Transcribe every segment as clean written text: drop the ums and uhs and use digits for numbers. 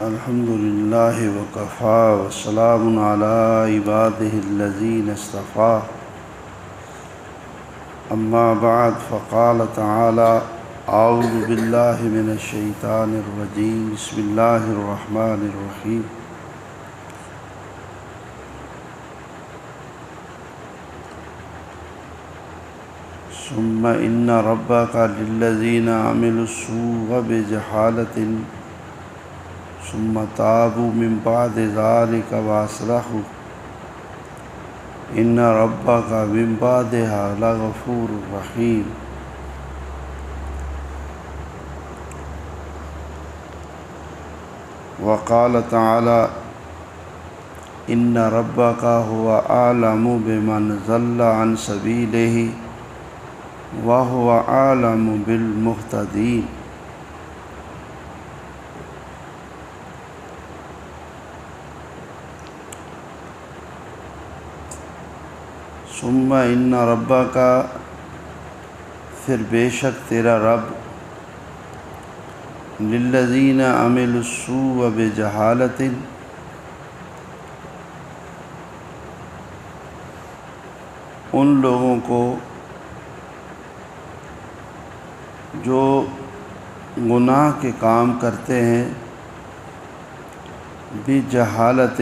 الحمد للہ وکفا وسلام علی عبادہ الذین اصطفیٰ اما بعد فقال تعالی اعوذ باللہ من الشیطان الرجیم بسم اللہ الرحمن الرحیم ثم ان ربک للذین عملوا السوء بجہالۃ ثم تابوا من بعد ذلك واصلحوا ان ربك من بعدها لغفور رحیم۔ وقال تعالی ان ربك هو اعلم بمن ضل عن سبيله وهو اعلم بالمهتدين۔ ثم ان ربک پھر بے شک تیرا رب للذین عملوا السوء بجہالۃ ان لوگوں کو جو گناہ کے کام کرتے ہیں بجہالۃ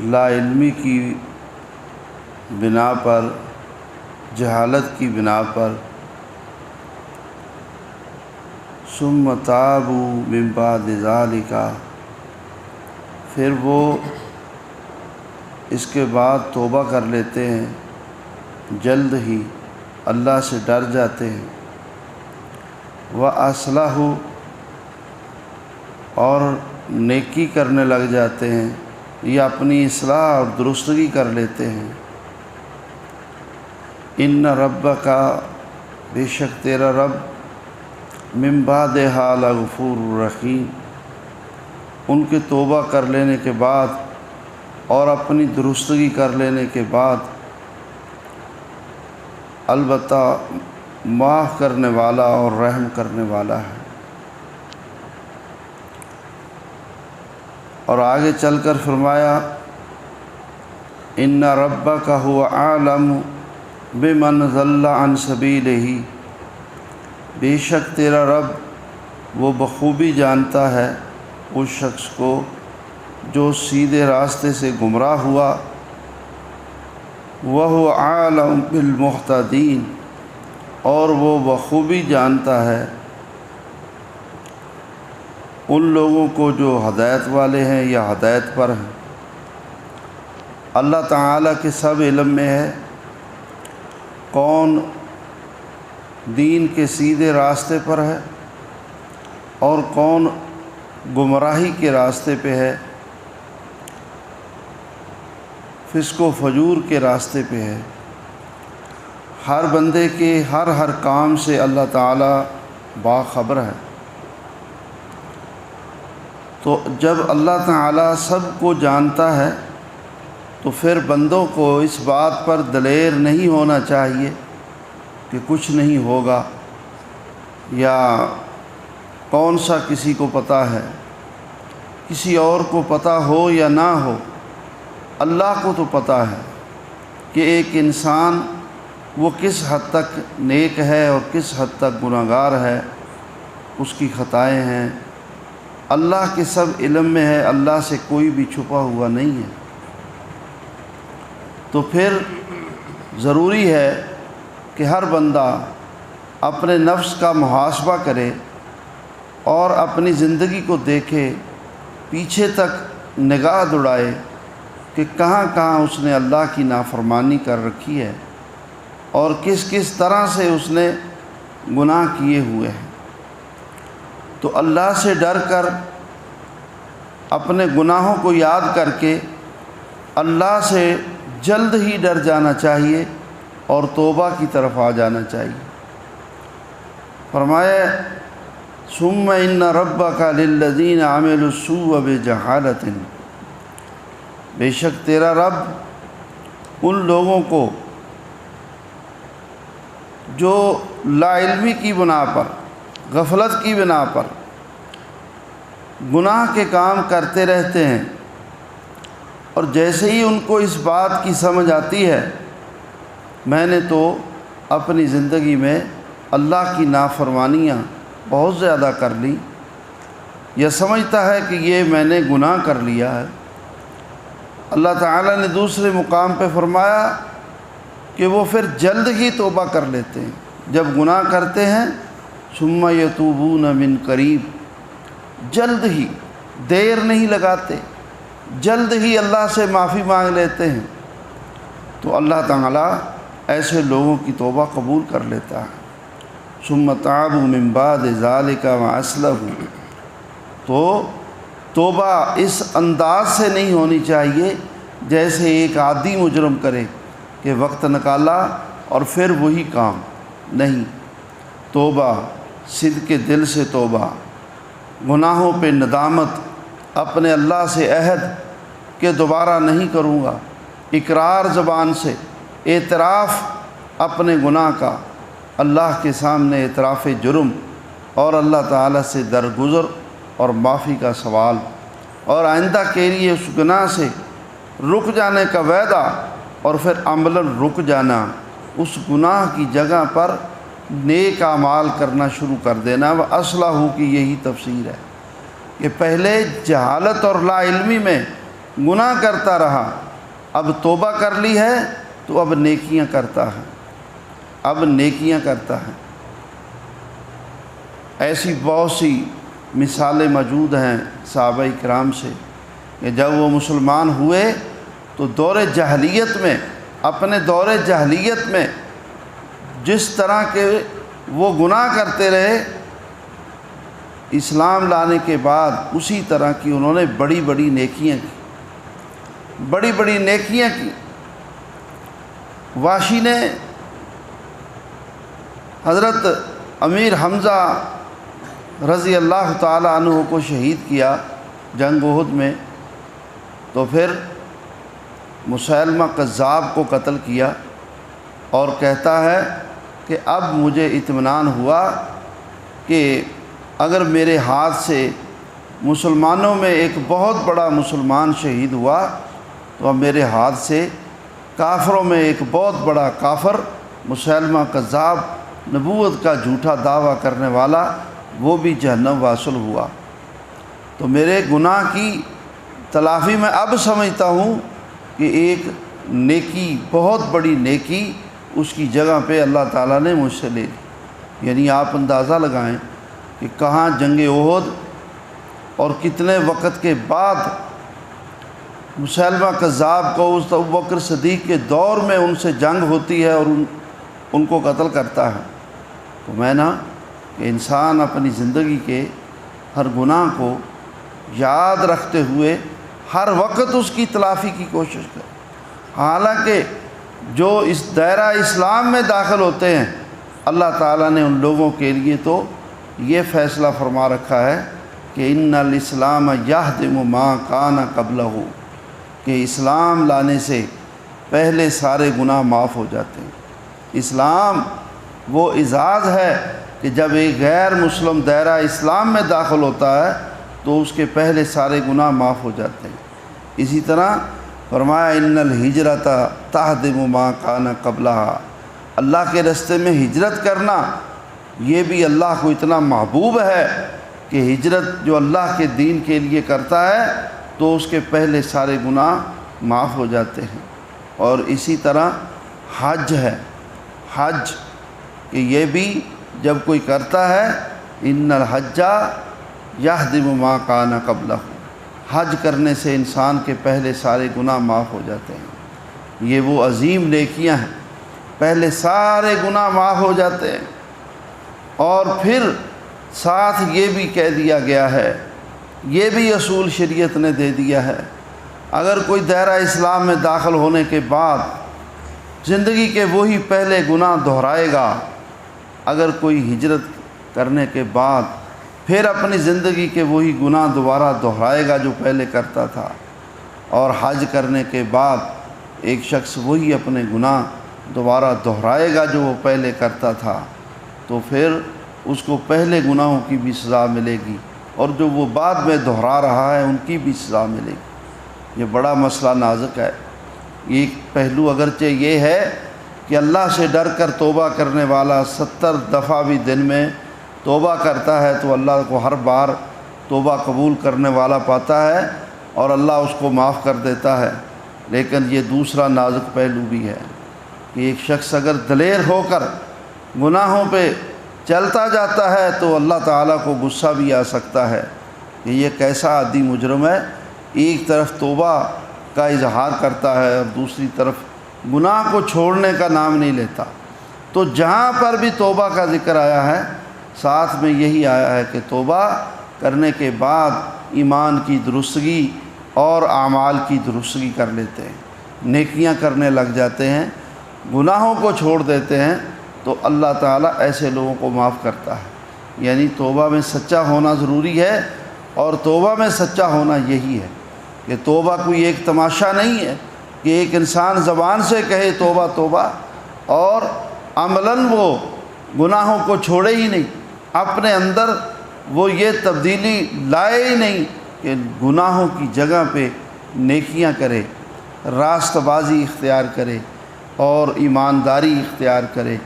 لا علمی کی بنا پر، جہالت کی بنا پر، ثم تابوا من بعد ذلک پھر وہ اس کے بعد توبہ کر لیتے ہیں، جلد ہی اللہ سے ڈر جاتے ہیں، وَأَصْلَحُوا اور نیکی کرنے لگ جاتے ہیں یا اپنی اصلاح اور درستگی کر لیتے ہیں، ان ربک بے شک تیرا رب من بعدہا لغفور رحیم ان کے توبہ کر لینے کے بعد اور اپنی درستگی کر لینے کے بعد البتہ معاف کرنے والا اور رحم کرنے والا ہے۔ اور آگے چل کر فرمایا ان ربک هو اعلم بمن ضل عن سبیلہ بے شک تیرا رب وہ بخوبی جانتا ہے اس شخص کو جو سیدھے راستے سے گمراہ ہوا، وَهُوَ عَالَمٌ بِالْمُهْتَدِينَ اور وہ بخوبی جانتا ہے ان لوگوں کو جو ہدایت والے ہیں یا ہدایت پر ہیں۔ اللہ تعالیٰ کے سب علم میں ہے کون دین کے سیدھے راستے پر ہے اور کون گمراہی کے راستے پہ ہے، فسق و فجور کے راستے پہ ہے۔ ہر بندے کے ہر کام سے اللہ تعالیٰ باخبر ہے۔ تو جب اللہ تعالیٰ سب کو جانتا ہے تو پھر بندوں کو اس بات پر دلیر نہیں ہونا چاہیے کہ کچھ نہیں ہوگا یا کون سا کسی کو پتہ ہے، کسی اور کو پتہ ہو یا نہ ہو، اللہ کو تو پتہ ہے کہ ایک انسان وہ کس حد تک نیک ہے اور کس حد تک گناہگار ہے، اس کی خطائیں ہیں، اللہ کے سب علم میں ہے، اللہ سے کوئی بھی چھپا ہوا نہیں ہے۔ تو پھر ضروری ہے کہ ہر بندہ اپنے نفس کا محاسبہ کرے اور اپنی زندگی کو دیکھے، پیچھے تک نگاہ دوڑائے کہ کہاں کہاں اس نے اللہ کی نافرمانی کر رکھی ہے اور کس کس طرح سے اس نے گناہ کیے ہوئے ہیں۔ تو اللہ سے ڈر کر اپنے گناہوں کو یاد کر کے اللہ سے جلد ہی ڈر جانا چاہیے اور توبہ کی طرف آ جانا چاہیے۔ فرمایا ثم ان ربک للذین عملوا السوء بجہالۃ بے شک تیرا رب ان لوگوں کو جو لا علمی کی بنا پر، غفلت کی بنا پر گناہ کے کام کرتے رہتے ہیں، اور جیسے ہی ان کو اس بات کی سمجھ آتی ہے میں نے تو اپنی زندگی میں اللہ کی نافرمانیاں بہت زیادہ کر لی، یہ سمجھتا ہے کہ یہ میں نے گناہ کر لیا ہے، اللہ تعالیٰ نے دوسرے مقام پہ فرمایا کہ وہ پھر جلد ہی توبہ کر لیتے ہیں۔ جب گناہ کرتے ہیں ثم یتوبون من قریب، جلد ہی، دیر نہیں لگاتے، جلد ہی اللہ سے معافی مانگ لیتے ہیں، تو اللہ تعالیٰ ایسے لوگوں کی توبہ قبول کر لیتا ہے۔ ثم تابوا من بعد ذلک واصلحوا، تو توبہ اس انداز سے نہیں ہونی چاہیے جیسے ایک عادی مجرم کرے کہ وقت نکالا اور پھر وہی کام، نہیں، توبہ صدق دل سے توبہ، گناہوں پہ ندامت، اپنے اللہ سے عہد کہ دوبارہ نہیں کروں گا، اقرار زبان سے، اعتراف اپنے گناہ کا، اللہ کے سامنے اعتراف جرم، اور اللہ تعالیٰ سے درگزر اور معافی کا سوال، اور آئندہ کے لیے اس گناہ سے رک جانے کا وعدہ، اور پھر عملاً رک جانا، اس گناہ کی جگہ پر نیک اعمال کرنا شروع کر دینا۔ وَأَصْلَحُوا کی یہی تفسیر ہے کہ پہلے جہالت اور لا علمی میں گناہ کرتا رہا، اب توبہ کر لی ہے تو اب نیکیاں کرتا ہے، اب نیکیاں کرتا ہے۔ ایسی بہت سی مثالیں موجود ہیں صحابہ کرام سے کہ جب وہ مسلمان ہوئے تو دور جاہلیت میں، اپنے دور جاہلیت میں جس طرح کے وہ گناہ کرتے رہے، اسلام لانے کے بعد اسی طرح کی انہوں نے بڑی بڑی نیکیاں کی، بڑی بڑی نیکیاں کی۔ واشی نے حضرت امیر حمزہ رضی اللہ تعالی عنہ کو شہید کیا جنگ احد میں، تو پھر مسیلمہ کذاب کو قتل کیا، اور کہتا ہے کہ اب مجھے اطمینان ہوا کہ اگر میرے ہاتھ سے مسلمانوں میں ایک بہت بڑا مسلمان شہید ہوا تو اب میرے ہاتھ سے کافروں میں ایک بہت بڑا کافر مسیلمہ کذاب، نبوت کا جھوٹا دعویٰ کرنے والا، وہ بھی جہنم واصل ہوا۔ تو میرے گناہ کی تلافی میں اب سمجھتا ہوں کہ ایک نیکی، بہت بڑی نیکی، اس کی جگہ پہ اللہ تعالیٰ نے مجھ سے لے لی۔ یعنی آپ اندازہ لگائیں کہ کہاں جنگ احد اور کتنے وقت کے بعد مسیلمہ کذاب کو اس ابوبکر صدیق کے دور میں ان سے جنگ ہوتی ہے اور ان کو قتل کرتا ہے۔ تو میں نا کہ انسان اپنی زندگی کے ہر گناہ کو یاد رکھتے ہوئے ہر وقت اس کی تلافی کی کوشش کرے۔ حالانکہ جو اس دائرہ اسلام میں داخل ہوتے ہیں، اللہ تعالیٰ نے ان لوگوں کے لیے تو یہ فیصلہ فرما رکھا ہے کہ ان الاسلام یہدم ما کان قبلہ، کہ اسلام لانے سے پہلے سارے گناہ معاف ہو جاتے ہیں۔ اسلام وہ اعزاز ہے کہ جب ایک غیر مسلم دائرہ اسلام میں داخل ہوتا ہے تو اس کے پہلے سارے گناہ معاف ہو جاتے ہیں۔ اسی طرح فرمایا ان الہجرۃ تہدم ما کان قبلہا، اللہ کے راستے میں ہجرت کرنا یہ بھی اللہ کو اتنا محبوب ہے کہ ہجرت جو اللہ کے دین کے لیے کرتا ہے تو اس کے پہلے سارے گناہ معاف ہو جاتے ہیں۔ اور اسی طرح حج ہے، حج کہ یہ بھی جب کوئی کرتا ہے ان الحج یہدم ما کان قبلہ، حج کرنے سے انسان کے پہلے سارے گناہ معاف ہو جاتے ہیں۔ یہ وہ عظیم نیکیاں ہیں، پہلے سارے گناہ معاف ہو جاتے ہیں۔ اور پھر ساتھ یہ بھی کہہ دیا گیا ہے، یہ بھی اصول شریعت نے دے دیا ہے، اگر کوئی دائرہ اسلام میں داخل ہونے کے بعد زندگی کے وہی پہلے گناہ دہرائے گا، اگر کوئی ہجرت کرنے کے بعد پھر اپنی زندگی کے وہی گناہ دوبارہ دہرائے گا جو پہلے کرتا تھا، اور حج کرنے کے بعد ایک شخص وہی اپنے گناہ دوبارہ دہرائے گا جو وہ پہلے کرتا تھا، تو پھر اس کو پہلے گناہوں کی بھی سزا ملے گی اور جو وہ بعد میں دہرا رہا ہے ان کی بھی سزا ملے گی۔ یہ بڑا مسئلہ نازک ہے۔ ایک پہلو اگرچہ یہ ہے کہ اللہ سے ڈر کر توبہ کرنے والا 70 دفعہ بھی دن میں توبہ کرتا ہے تو اللہ کو ہر بار توبہ قبول کرنے والا پاتا ہے اور اللہ اس کو معاف کر دیتا ہے، لیکن یہ دوسرا نازک پہلو بھی ہے کہ ایک شخص اگر دلیر ہو کر گناہوں پہ چلتا جاتا ہے تو اللہ تعالیٰ کو غصہ بھی آ سکتا ہے کہ یہ کیسا عادی مجرم ہے، ایک طرف توبہ کا اظہار کرتا ہے اور دوسری طرف گناہ کو چھوڑنے کا نام نہیں لیتا۔ تو جہاں پر بھی توبہ کا ذکر آیا ہے ساتھ میں یہی آیا ہے کہ توبہ کرنے کے بعد ایمان کی درستگی اور اعمال کی درستگی کر لیتے ہیں، نیکیاں کرنے لگ جاتے ہیں، گناہوں کو چھوڑ دیتے ہیں تو اللہ تعالیٰ ایسے لوگوں کو معاف کرتا ہے۔ یعنی توبہ میں سچا ہونا ضروری ہے، اور توبہ میں سچا ہونا یہی ہے کہ توبہ کوئی ایک تماشا نہیں ہے کہ ایک انسان زبان سے کہے توبہ توبہ اور عملاً وہ گناہوں کو چھوڑے ہی نہیں، اپنے اندر وہ یہ تبدیلی لائے ہی نہیں کہ گناہوں کی جگہ پہ نیکیاں کرے، راست بازی اختیار کرے اور ایمانداری اختیار کرے،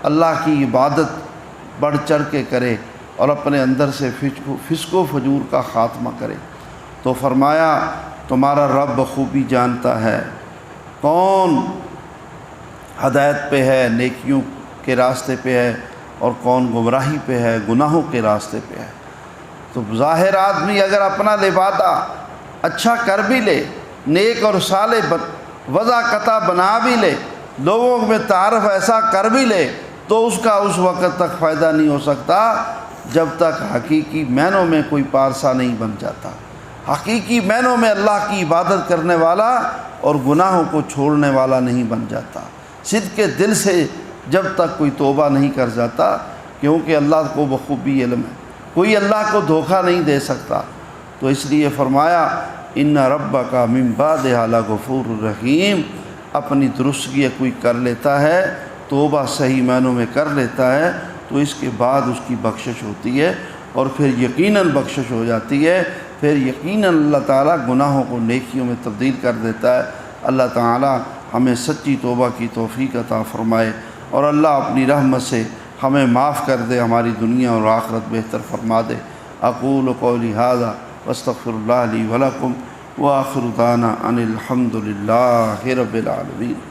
اللہ کی عبادت بڑھ چڑھ کے کرے اور اپنے اندر سے فسق و فجور کا خاتمہ کرے۔ تو فرمایا تمہارا رب بخوبی جانتا ہے کون ہدایت پہ ہے، نیکیوں کے راستے پہ ہے، اور کون گمراہی پہ ہے، گناہوں کے راستے پہ ہے۔ تو ظاہر آدمی اگر اپنا لبادہ اچھا کر بھی لے، نیک اور صالح وضع قطع بنا بھی لے، لوگوں میں تعارف ایسا کر بھی لے، تو اس کا اس وقت تک فائدہ نہیں ہو سکتا جب تک حقیقی معنوں میں کوئی پارسا نہیں بن جاتا، حقیقی معنوں میں اللہ کی عبادت کرنے والا اور گناہوں کو چھوڑنے والا نہیں بن جاتا، صدق کے دل سے جب تک کوئی توبہ نہیں کر جاتا، کیونکہ اللہ کو بخوبی علم ہے، کوئی اللہ کو دھوکہ نہیں دے سکتا۔ تو اس لیے فرمایا ان ربک من بعدھا لغفور رحیم، اپنی درستگی کوئی کر لیتا ہے، توبہ صحیح معنوں میں کر لیتا ہے تو اس کے بعد اس کی بخشش ہوتی ہے، اور پھر یقیناً بخشش ہو جاتی ہے، پھر یقیناً اللہ تعالیٰ گناہوں کو نیکیوں میں تبدیل کر دیتا ہے۔ اللہ تعالیٰ ہمیں سچی توبہ کی توفیق عطا فرمائے، اور اللہ اپنی رحمت سے ہمیں معاف کر دے، ہماری دنیا اور آخرت بہتر فرما دے۔ اقول قولی ھذا واستغفر اللہ لی ولکم وآخر دعوانا ان الحمد للہ رب العالمین۔